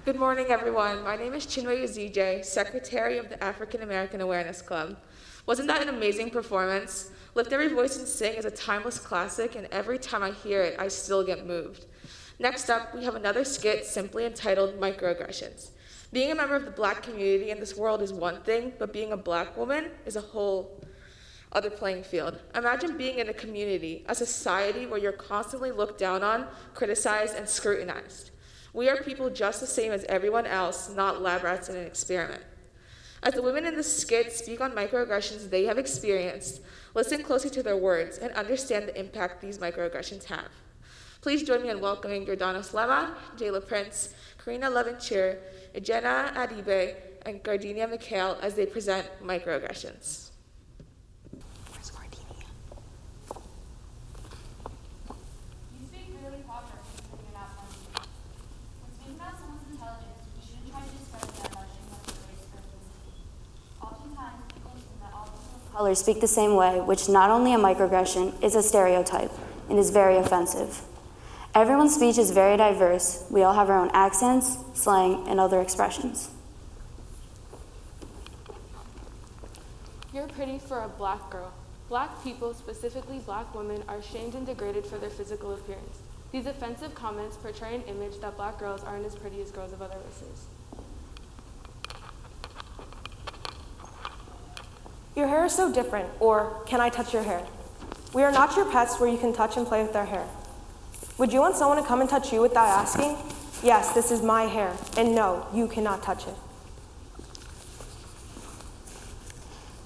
Good morning, everyone. My name is Chinwe Uzije, Secretary of the African American Awareness Club. Wasn't that an amazing performance? Lift Every Voice and Sing is a timeless classic, and every time I hear it, I still get moved. Next up, we have another skit simply entitled Microaggressions. Being a member of the Black community in this world is one thing, but being a Black woman is a whole other playing field. Imagine being in a community, a society where you're constantly looked down on, criticized, and scrutinized. We are people just the same as everyone else, not lab rats in an experiment. As the women in this skit speak on microaggressions they have experienced, listen closely to their words and understand the impact these microaggressions have. Please join me in welcoming Jordana Slema, Jayla Prince, Karina Levenchir, Ejena Adibe, and Gardenia McHale as they present microaggressions. Colors speak the same way, which not only a microaggression is a stereotype and is very offensive. Everyone's speech is very diverse. We all have our own accents, slang, and other expressions. You're pretty for a Black girl. Black people, specifically Black women, are shamed and degraded for their physical appearance. These offensive comments portray an image that Black girls aren't as pretty as girls of other races. Your hair is so different, or can I touch your hair? We are not your pets where you can touch and play with our hair. Would you want someone to come and touch you without asking? Yes, this is my hair, and no, you cannot touch it.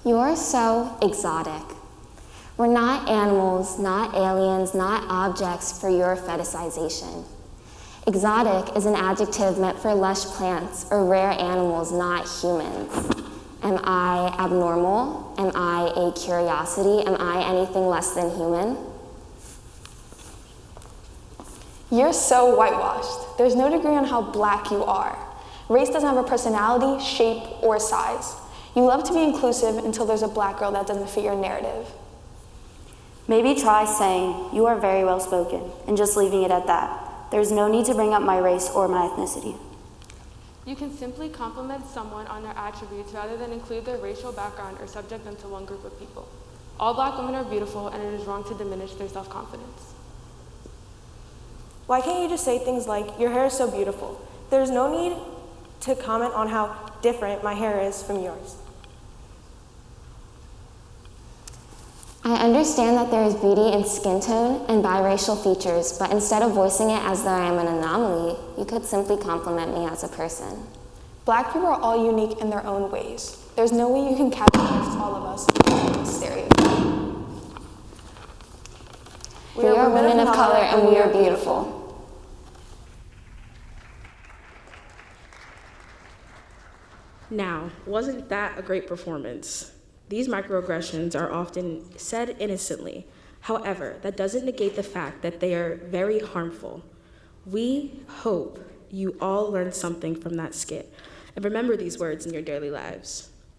You're so exotic. We're not animals, not aliens, not objects for your fetishization. Exotic is an adjective meant for lush plants or rare animals, not humans. Am I abnormal? Am I a curiosity? Am I anything less than human? You're so whitewashed. There's no degree on how Black you are. Race doesn't have a personality, shape, or size. You love to be inclusive until there's a Black girl that doesn't fit your narrative. Maybe try saying, "You are very well spoken," and just leaving it at that. There's no need to bring up my race or my ethnicity. You can simply compliment someone on their attributes rather than include their racial background or subject them to one group of people. All Black women are beautiful, and it is wrong to diminish their self-confidence. Why can't you just say things like, your hair is so beautiful? There's no need to comment on how different my hair is from yours. I understand that there is beauty in skin tone and biracial features, but instead of voicing it as though I am an anomaly, you could simply compliment me as a person. Black people are all unique in their own ways. There's no way you can categorize all of us in a stereotype. We are women of color and we are beautiful. Now, wasn't that a great performance? These microaggressions are often said innocently. However, that doesn't negate the fact that they are very harmful. We hope you all learned something from that skit and remember these words in your daily lives.